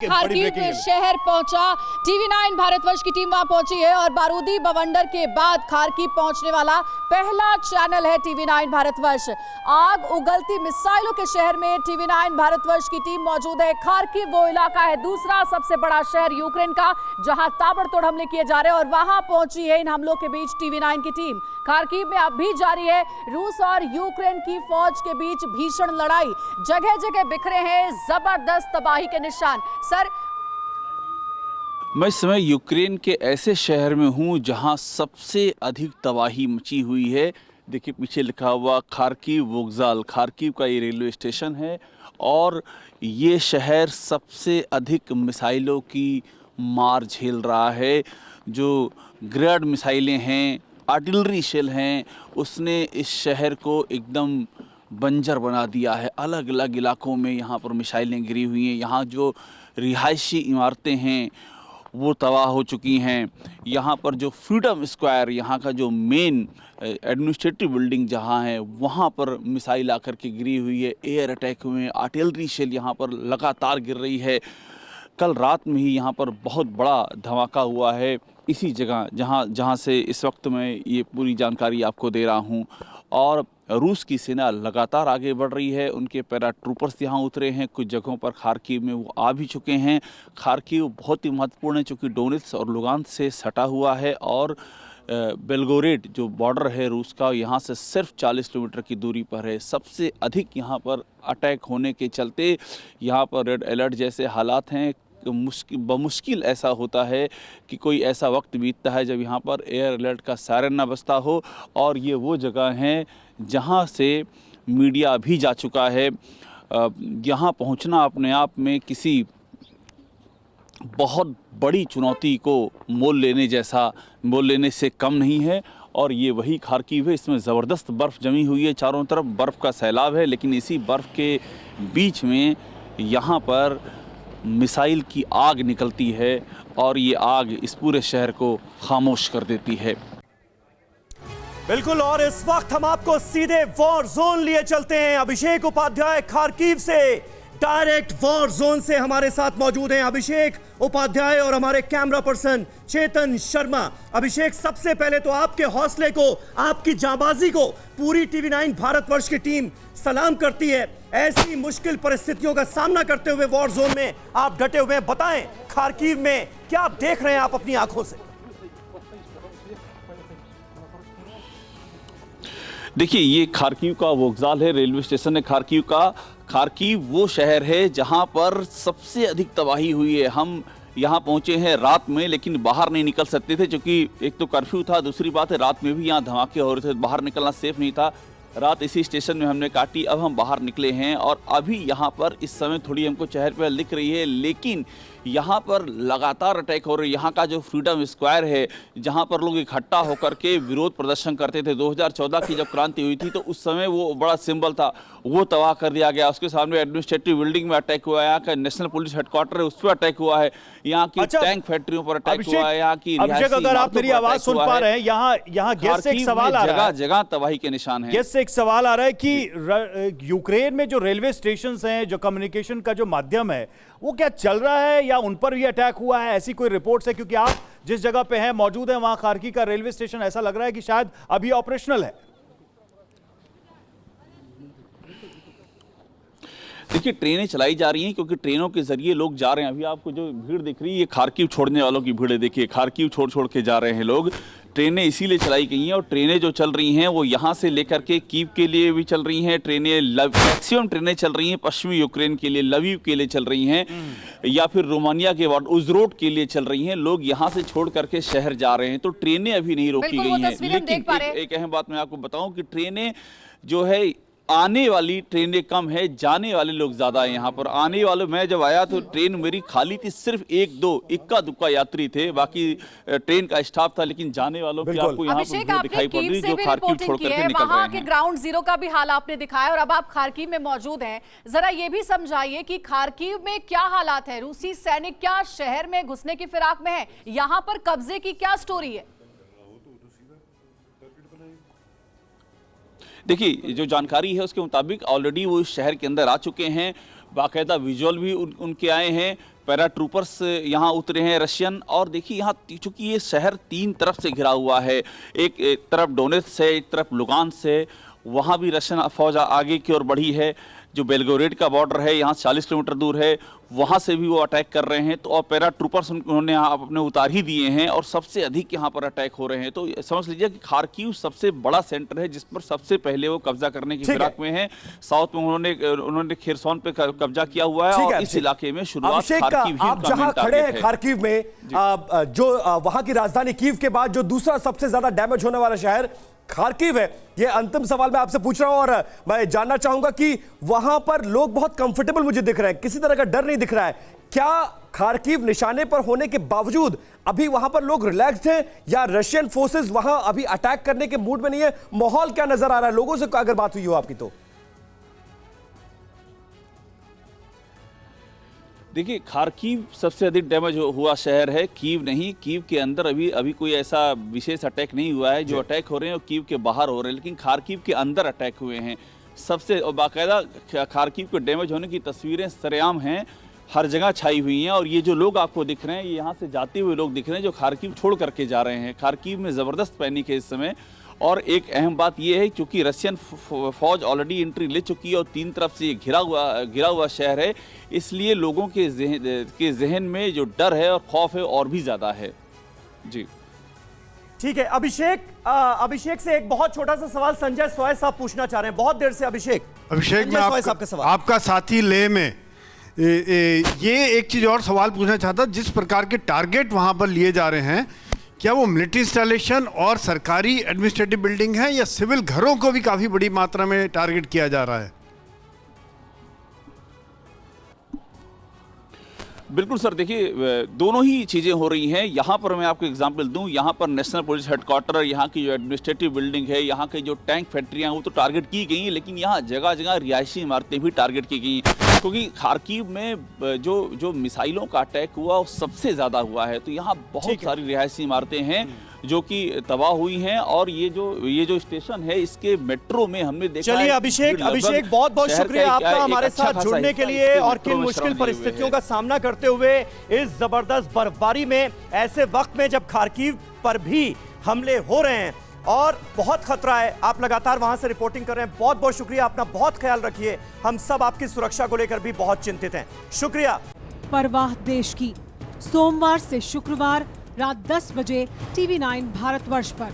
Kharkiv शहर पहुंचा TV9 Bharatvarsh की टीम वहां पहुंची है और बारूदी बवंडर के बाद खार्किव पहुंचने वाला पहला चैनल है टीवी9 भारतवर्ष। आग उगलती मिसाइलों के शहर में टीवी9 भारतवर्ष की टीम मौजूद है। खार्किव वो इलाका है दूसरा सबसे बड़ा शहर यूक्रेन का जहां ताबड़तोड़ हमले किए जा रहे हैं और वहां पहुंची है इन हमलों के बीच टीवी9 की टीम। खार्किव में अब भी जारी है रूस और यूक्रेन की फौज के बीच भीषण लड़ाई, जगह जगह बिखरे हैं जबरदस्त तबाही के निशान। सर, मैं इस समय यूक्रेन के ऐसे शहर में हूं जहां सबसे अधिक तबाही मची हुई है। देखिए पीछे लिखा हुआ खार्किव वोक्जाल, खार्किव का ये रेलवे स्टेशन है और ये शहर सबसे अधिक मिसाइलों की मार झेल रहा है। जो ग्रेड मिसाइलें हैं, आर्टिलरी शेल हैं, उसने इस शहर को एकदम बंजर बना दिया है। अलग अलग इलाकों में यहाँ पर मिसाइलें गिरी हुई हैं। यहाँ जो रिहायशी इमारतें हैं वो तबाह हो चुकी हैं। यहाँ पर जो फ्रीडम स्क्वायर, यहाँ का जो मेन एडमिनिस्ट्रेटिव बिल्डिंग जहाँ है, वहाँ पर मिसाइल आकर के गिरी हुई है। एयर अटैक हुए हैं, आर्टिलरी शेल यहाँ पर लगातार गिर रही है। कल रात में ही यहाँ पर बहुत बड़ा धमाका हुआ है इसी जगह जहाँ से इस वक्त मैं ये पूरी जानकारी आपको दे रहा हूँ। और रूस की सेना लगातार आगे बढ़ रही है। उनके पैरा ट्रूपर्स यहाँ उतरे हैं, कुछ जगहों पर खार्किव में वो आ भी चुके हैं। खार्किव बहुत ही महत्वपूर्ण है क्योंकि डोनेत्स्क और लुगान्स्क से सटा हुआ है और बेलगोरेड जो बॉर्डर है रूस का, यहाँ से सिर्फ 40 किलोमीटर की दूरी पर है। सबसे अधिक यहाँ पर अटैक होने के चलते यहाँ पर रेड अलर्ट जैसे हालात हैं। बमुश्किल ऐसा होता है कि कोई ऐसा वक्त बीतता है जब यहाँ पर एयर अलर्ट का सायरन ना बजता हो। और ये वो जगह हैं जहाँ से मीडिया भी जा चुका है। यहाँ पहुँचना अपने आप में किसी बहुत बड़ी चुनौती को मोल लेने से कम नहीं है। और ये वही खार्किव है, इसमें ज़बरदस्त बर्फ़ जमी हुई है, चारों तरफ बर्फ़ का सैलाब है। लेकिन इसी बर्फ़ के बीच में यहाँ पर मिसाइल की आग निकलती है और ये आग इस पूरे शहर को खामोश कर देती है। बिल्कुल, और इस वक्त हम आपको सीधे वॉर जोन लिए चलते हैं। अभिषेक उपाध्याय खार्किव से डायरेक्ट वॉर जोन से हमारे साथ मौजूद हैं। अभिषेक उपाध्याय और हमारे कैमरा पर्सन चेतन शर्मा। अभिषेक, सबसे पहले तो आपके हौसले को, आपकी जांबाजी को पूरी टीवी9 भारतवर्ष की टीम सलाम करती है। ऐसी मुश्किल परिस्थितियों का सामना करते हुए वॉर जोन में आप डटे हुए हैं। बताएं खार्किव में क्या आप देख रहे हैं आप अपनी आंखों से? देखिए, ये खार्किव का वोक्जाल है, रेलवे स्टेशन है खार्किव का। खार्किव वो शहर है जहां पर सबसे अधिक तबाही हुई है। हम यहाँ पहुंचे हैं रात में, लेकिन बाहर नहीं निकल सकते थे क्योंकि एक तो कर्फ्यू था, दूसरी बात है रात में भी यहाँ धमाके हो रहे थे, बाहर निकलना सेफ नहीं था। रात इसी स्टेशन में हमने काटी, अब हम बाहर निकले हैं और अभी यहाँ पर इस समय थोड़ी हमको चहल पहल दिख रही है, लेकिन यहाँ पर लगातार अटैक हो रहे हैं। यहाँ का जो फ्रीडम स्क्वायर है, जहाँ पर लोग इकट्ठा होकर के विरोध प्रदर्शन करते थे, 2014 की जब क्रांति हुई थी तो उस समय वो बड़ा सिंबल था, वो तबाह कर दिया गया। उसके सामने एडमिनिस्ट्रेटिव बिल्डिंग में अटैक हुआ है, यहाँ का नेशनल पुलिस हेडक्वार्टर है उस पर अटैक हुआ है, यहाँ की टैंक फैक्ट्रियों पर अटैक हुआ है, यहाँ की अभिषेक, अगर आप मेरी आवाज सुन पा रहे हैं, यहाँ गेस्ट से एक सवाल आ रहा है, जगह तबाही के निशान है। गेस्ट से एक सवाल आ रहा है कि यूक्रेन में जो रेलवे स्टेशन हैं, जो कम्युनिकेशन का जो माध्यम है, वो क्या चल रहा है या उन पर भी अटैक हुआ है? ऐसी कोई रिपोर्ट्स है? क्योंकि आप जिस जगह पे हैं, मौजूद है, वहां खार्किव का रेलवे स्टेशन ऐसा लग रहा है कि शायद अभी ऑपरेशनल है। देखिए, ट्रेनें चलाई जा रही हैं क्योंकि ट्रेनों के जरिए लोग जा रहे हैं। अभी आपको जो भीड़ दिख रही है, ये खार्किव छोड़ने वालों की भीड़ है। देखिए, खार्किव छोड़ के जा रहे हैं लोग। ट्रेनें इसीलिए चलाई गई हैं और ट्रेनें जो चल रही हैं वो यहाँ से लेकर के कीव के लिए भी चल रही हैं। मैक्सिमम ट्रेनें चल रही हैं पश्चिमी यूक्रेन के लिए, लवीव के लिए चल रही हैं या फिर रोमानिया के उज़रोड के लिए चल रही हैं। लोग यहाँ से छोड़ करके शहर जा रहे हैं, तो ट्रेनें अभी नहीं रोकी गई हैं। लेकिन एक अहम बात मैं आपको बताऊँ कि ट्रेनें जो है, आने वाली ट्रेनें कम है, जाने वाले लोग ज्यादा हैं यहाँ पर। आने वाले, मैं जब आया तो ट्रेन मेरी खाली थी, सिर्फ एक दो इक्का दुक्का यात्री थे, बाकी ट्रेन का स्टाफ था। लेकिन जाने वालों की आपको यहाँ पर दिखाई पड़ रही जो खार्किव छोड़ करके निकल रहे हैं। के ग्राउंड जीरो का भी हाल आपने दिखाया और अब आप खार्किव में मौजूद हैं। जरा ये भी समझाइए कि खार्किव में क्या हालात है? रूसी सैनिक क्या शहर में घुसने की फिराक में है? यहाँ पर कब्जे की क्या स्टोरी है? देखिए, जो जानकारी है उसके मुताबिक ऑलरेडी वो इस शहर के अंदर आ चुके हैं। बाकायदा विजुअल भी उनके आए हैं। पैराट्रूपर्स यहाँ उतरे हैं रशियन। और देखिए यहाँ चूंकि ये शहर 3 तरफ से घिरा हुआ है, एक तरफ डोनेट्स्क है, एक तरफ लुगान्स्क है, वहाँ भी रशियन फौज आगे की ओर बढ़ी है। जो बेलगोरेड का बॉर्डर है यहाँ 40 किलोमीटर दूर है, वहाँ से भी वो अटैक कर रहे हैं। तो और पैराट्रूपर्स उन्होंने यहाँ अपने उतार ही दिए हैं और सबसे अधिक यहाँ पर अटैक हो रहे हैं। तो समझ लीजिए कि खार्किव सबसे बड़ा सेंटर है जिस पर सबसे पहले वो कब्जा करने की फिराक में है। साउथ में उन्होंने खेरसोन पे कब्जा किया हुआ है और इस इलाके में शुरुआत खार्किव ही आप जहां खड़े हैं खार्किव में, जो वहां की राजधानी कीव के बाद जो दूसरा सबसे ज्यादा डैमेज होने वाला शहर खार्किव है। ये अंतिम सवाल मैं आपसे पूछ रहा हूं और मैं जानना चाहूंगा कि वहां पर लोग बहुत कंफर्टेबल मुझे दिख रहे हैं, किसी तरह का डर नहीं दिख रहा है। क्या खार्किव निशाने पर होने के बावजूद अभी वहां पर लोग रिलैक्स्ड हैं या रशियन फोर्सेस वहां अभी अटैक करने के मूड में नहीं है? माहौल क्या नजर आ रहा है लोगों से अगर बात हुई हो आपकी तो? देखिए खार्किव सबसे अधिक डैमेज हुआ शहर है, कीव नहीं। कीव के अंदर अभी कोई ऐसा विशेष अटैक नहीं हुआ है। जो अटैक हो रहे हैं वो कीव के बाहर हो रहे हैं, लेकिन खार्किव के अंदर अटैक हुए हैं। सबसे बाकायदा खार्किव के डैमेज होने की तस्वीरें सरेआम हैं, हर जगह छाई हुई हैं। और ये जो लोग आपको दिख रहे हैं, ये यहाँ से जाते हुए लोग दिख रहे हैं जो खार्किव छोड़ करके जा रहे हैं। खार्किव में ज़बरदस्त पैनिक है इस समय। और एक अहम बात यह है, क्योंकि रशियन फौज ऑलरेडी एंट्री ले चुकी है और 3 तरफ से ये घिरा हुआ शहर है, इसलिए लोगों के जहन में जो डर है और खौफ है और भी ज़्यादा है। जी ठीक है अभिषेक से एक बहुत छोटा सा सवाल संजय सोय साहब पूछना चाह रहे हैं बहुत देर से। अभिषेक मैं आपका साथी लेह में ये एक चीज और सवाल पूछना चाहता, जिस प्रकार के टारगेट वहां पर लिए जा रहे हैं, क्या वो मिलिट्री इंस्टॉलेशन और सरकारी एडमिनिस्ट्रेटिव बिल्डिंग है या सिविल घरों को भी काफी बड़ी मात्रा में टारगेट किया जा रहा है? बिल्कुल सर, देखिए दोनों ही चीज़ें हो रही हैं। यहाँ पर मैं आपको एग्जांपल दूं, यहाँ पर नेशनल पुलिस हेडक्वार्टर, यहाँ की जो एडमिनिस्ट्रेटिव बिल्डिंग है, यहाँ के जो टैंक फैक्ट्रियाँ वो तो टारगेट की गई हैं, लेकिन यहाँ जगह जगह रिहायशी इमारतें भी टारगेट की गई हैं। क्योंकि खार्किव में जो मिसाइलों का अटैक हुआ वो सबसे ज़्यादा हुआ है। तो यहाँ बहुत सारी रिहायशी इमारतें हैं जो कि तबाह हुई हैं। और ये जो स्टेशन है, इसके मेट्रो में हमने देखा। चलिए अभिषेक बहुत बहुत शुक्रिया आपका हमारे साथ जुड़ने के लिए और किन मुश्किल परिस्थितियों का सामना करते हुए इस जबरदस्त बर्फबारी में, ऐसे वक्त में जब खार्किव पर भी हमले हो रहे हैं और बहुत खतरा है, आप लगातार वहां से रिपोर्टिंग कर रहे हैं। बहुत बहुत शुक्रिया, अपना बहुत ख्याल रखिए। हम सब आपकी सुरक्षा को लेकर भी बहुत चिंतित हैं। शुक्रिया। परवाह देश की, सोमवार से शुक्रवार रात 10 बजे TV9 भारतवर्ष पर।